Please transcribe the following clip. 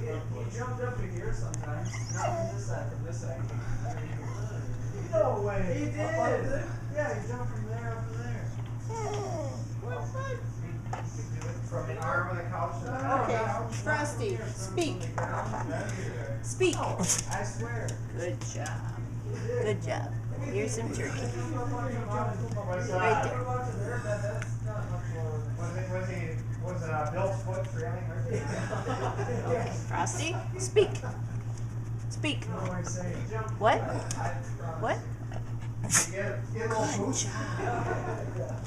He jumped up to here sometimes. Not from this side, from this side. No way. He did. Yeah, he jumped from there up to there. From the arm of the couch to the Okay, Frosty, speak. Speak. I swear. Good job. Good job. Here's some turkey. Right there. Was it Bill's foot trailing right? Frosty, speak. Speak. What? What? Get a little boost. Good job.